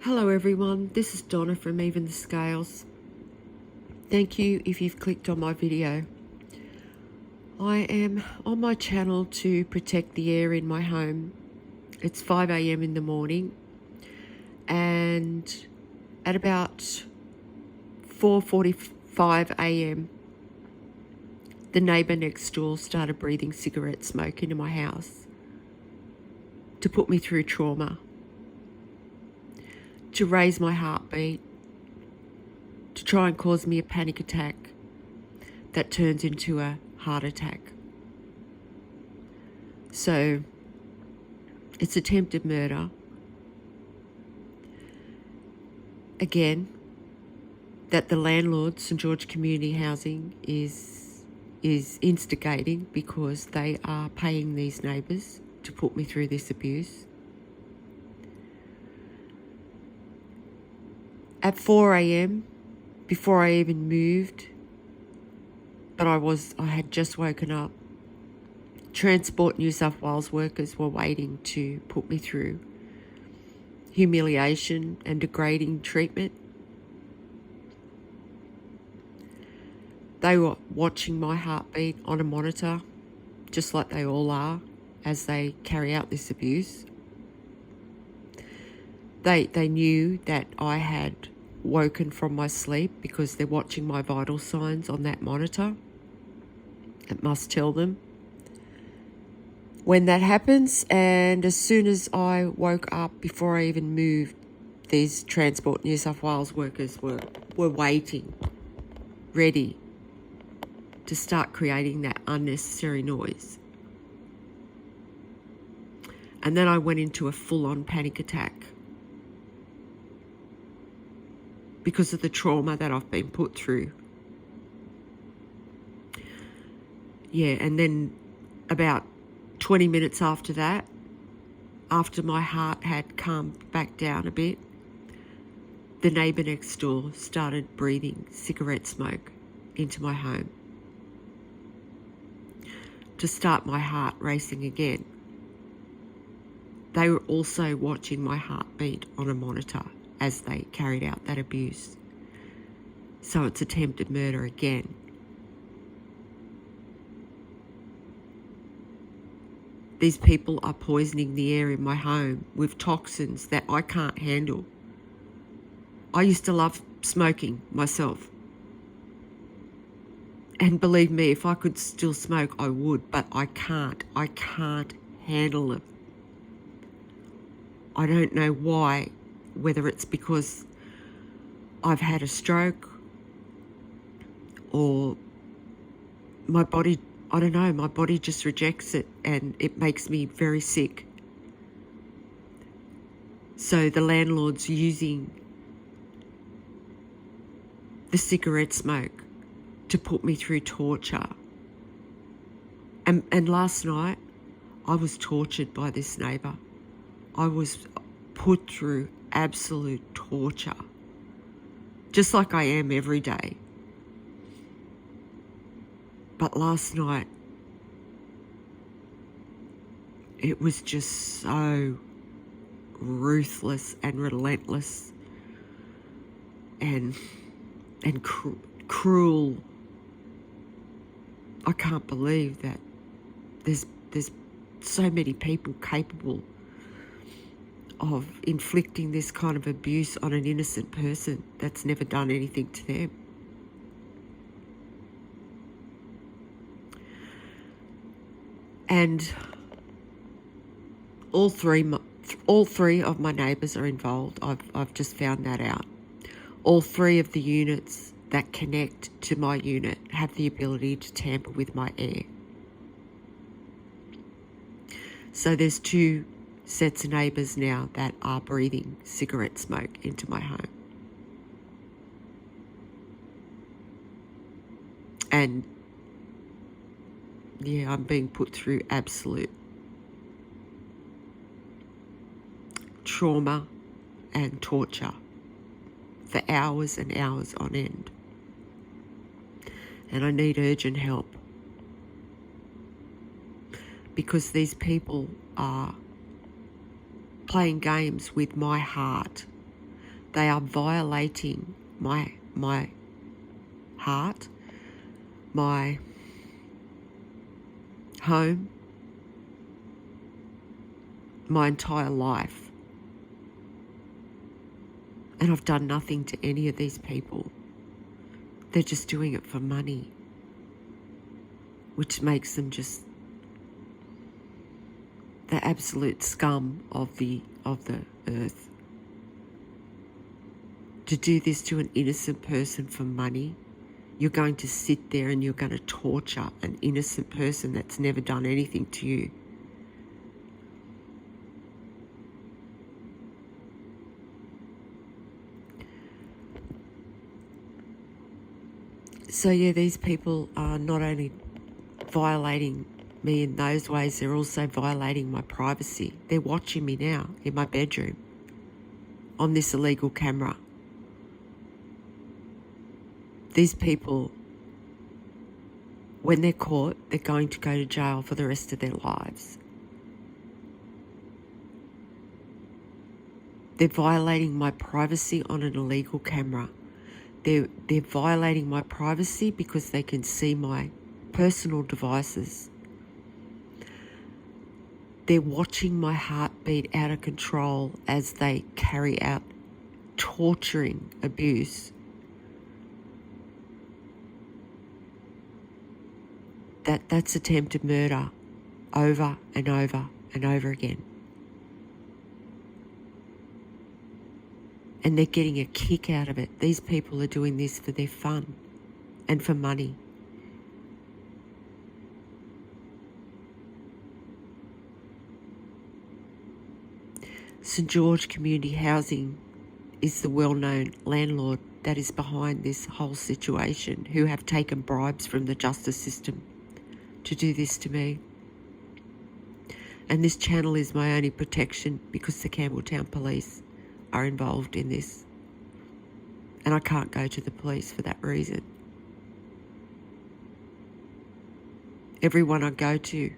Hello everyone, this is Donna from Even the Scales. Thank you if you've clicked on my video. I am on my channel to protect the air in my home. It's 5 a.m. in the morning, and at about 4:45 a.m. the neighbour next door started breathing cigarette smoke into my house to put me through trauma, to raise my heartbeat, to try and cause me a panic attack that turns into a heart attack. So it's attempted murder. Again, that the landlord, St George Community Housing, is instigating because they are paying these neighbours to put me through this abuse. At 4 a.m, before I even moved, but I had just woken up, Transport New South Wales workers were waiting to put me through humiliation and degrading treatment. They were watching my heartbeat on a monitor, just like they all are, as they carry out this abuse. They knew that I had woken from my sleep because they're watching my vital signs on that monitor. It must tell them when that happens. And as soon as I woke up, before I even moved, these Transport New South Wales workers were waiting, ready to start creating that unnecessary noise. And then I went into a full-on panic attack because of the trauma that I've been put through. Yeah, and then about 20 minutes after that, after my heart had calmed back down a bit, the neighbour next door started breathing cigarette smoke into my home to start my heart racing again. They were also watching my heartbeat on a monitor as they carried out that abuse. So it's attempted murder again. These people are poisoning the air in my home with toxins that I can't handle. I used to love smoking myself. And believe me, if I could still smoke, I would, but I can't. I can't handle it. I don't know why, whether it's because I've had a stroke or my body, I don't know, my body just rejects it and it makes me very sick. So the landlord's using the cigarette smoke to put me through torture. And last night, I was tortured by this neighbour. I was put through absolute torture, just like I am every day. But last night, it was just so ruthless and relentless and cruel. I can't believe that there's so many people capable of inflicting this kind of abuse on an innocent person that's never done anything to them. And all three of my neighbours are involved. I've just found that out. All three of the units that connect to my unit have the ability to tamper with my air. So there's two sets of neighbours now that are breathing cigarette smoke into my home. And yeah, I'm being put through absolute trauma and torture for hours and hours on end. And I need urgent help because these people are playing games with my heart They are violating my heart, my home, my entire life. And I've done nothing to any of these people. They're just doing it for money, which makes them just the absolute scum of the earth. To do this to an innocent person for money, you're going to sit there and you're going to torture an innocent person that's never done anything to you. So yeah, these people are not only violating me in those ways, they're also violating my privacy. They're watching me now in my bedroom on this illegal camera. These people, when they're caught, they're going to go to jail for the rest of their lives. They're violating my privacy on an illegal camera. They're violating my privacy because they can see my personal devices. They're watching my heartbeat out of control as they carry out torturing abuse. That's attempted murder over and over and over again. And they're getting a kick out of it. These people are doing this for their fun and for money. St George Community Housing is the well-known landlord that is behind this whole situation, who have taken bribes from the justice system to do this to me. And this channel is my only protection because the Campbelltown police are involved in this. And I can't go to the police for that reason. Everyone I go to,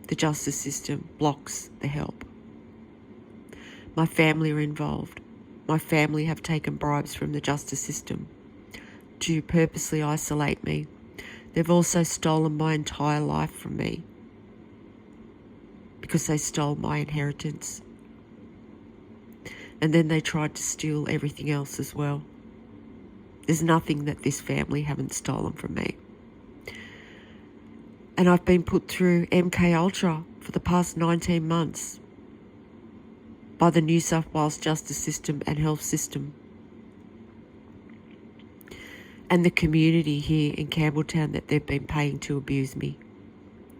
the justice system blocks the help. My family are involved. My family have taken bribes from the justice system to purposely isolate me. They've also stolen my entire life from me because they stole my inheritance. And then they tried to steal everything else as well. There's nothing that this family haven't stolen from me. And I've been put through MK Ultra for the past 19 months by the New South Wales justice system and health system. And the community here in Campbelltown that they've been paying to abuse me.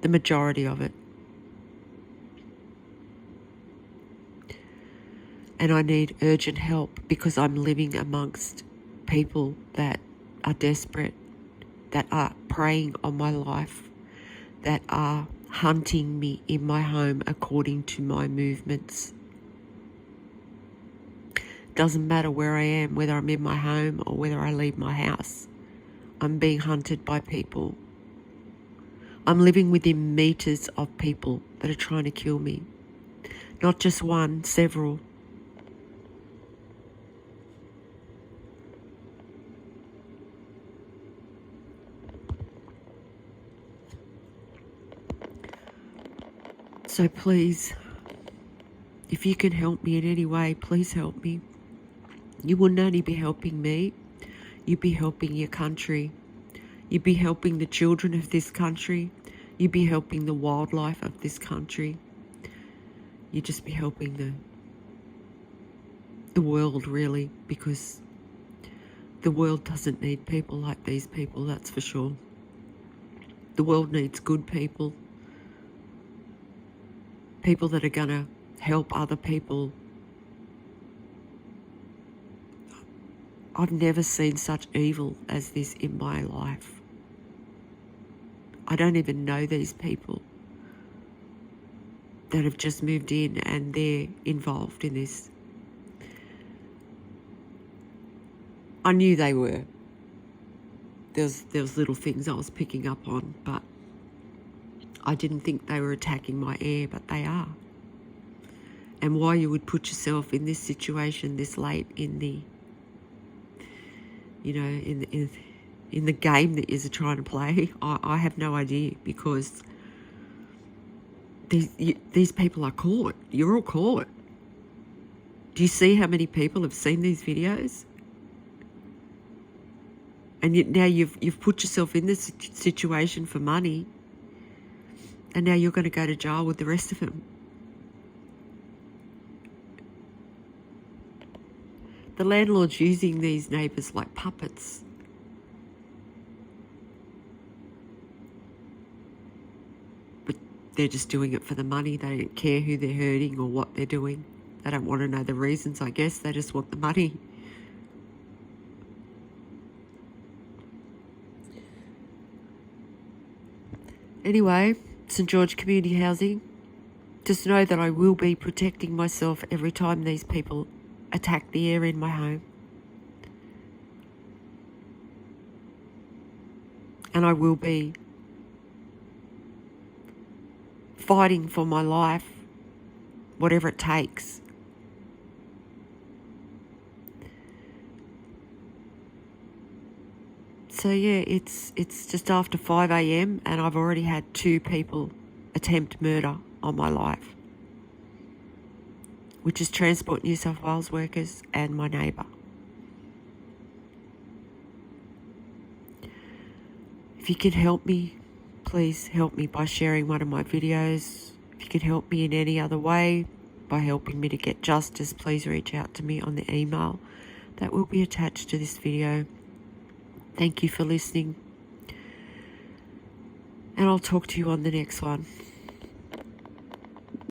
The majority of it. And I need urgent help because I'm living amongst people that are desperate, that are preying on my life, that are hunting me in my home according to my movements. Doesn't matter where I am, whether I'm in my home or whether I leave my house. I'm being hunted by people. I'm living within meters of people that are trying to kill me. Not just one, several. So please, if you can help me in any way, please help me. You wouldn't only be helping me, you'd be helping your country. You'd be helping the children of this country. You'd be helping the wildlife of this country. You'd just be helping the world, really, because the world doesn't need people like these people, that's for sure. The world needs good people. People that are going to help other people. I've never seen such evil as this in my life. I don't even know these people that have just moved in and they're involved in this. I knew they were. There was little things I was picking up on, but I didn't think they were attacking my air, but they are. and why you would put yourself in this situation this late in the, you know, in the game that you're trying to play. I have no idea, because these people are caught. You're all caught. Do you see how many people have seen these videos? And now you've put yourself in this situation for money, and now you're going to go to jail with the rest of them. The landlord's using these neighbours like puppets. But they're just doing it for the money. They don't care who they're hurting or what they're doing. They don't want to know the reasons, I guess. They just want the money. Anyway, St George Community Housing, just know that I will be protecting myself every time these people attack the air in my home. And I will be fighting for my life, whatever it takes. So yeah, it's just after 5 a.m. and I've already had 2 people attempt murder on my life, which is Transport New South Wales workers and my neighbour. If you can help me, please help me by sharing one of my videos. If you can help me in any other way by helping me to get justice, please reach out to me on the email that will be attached to this video. Thank you for listening, and I'll talk to you on the next one.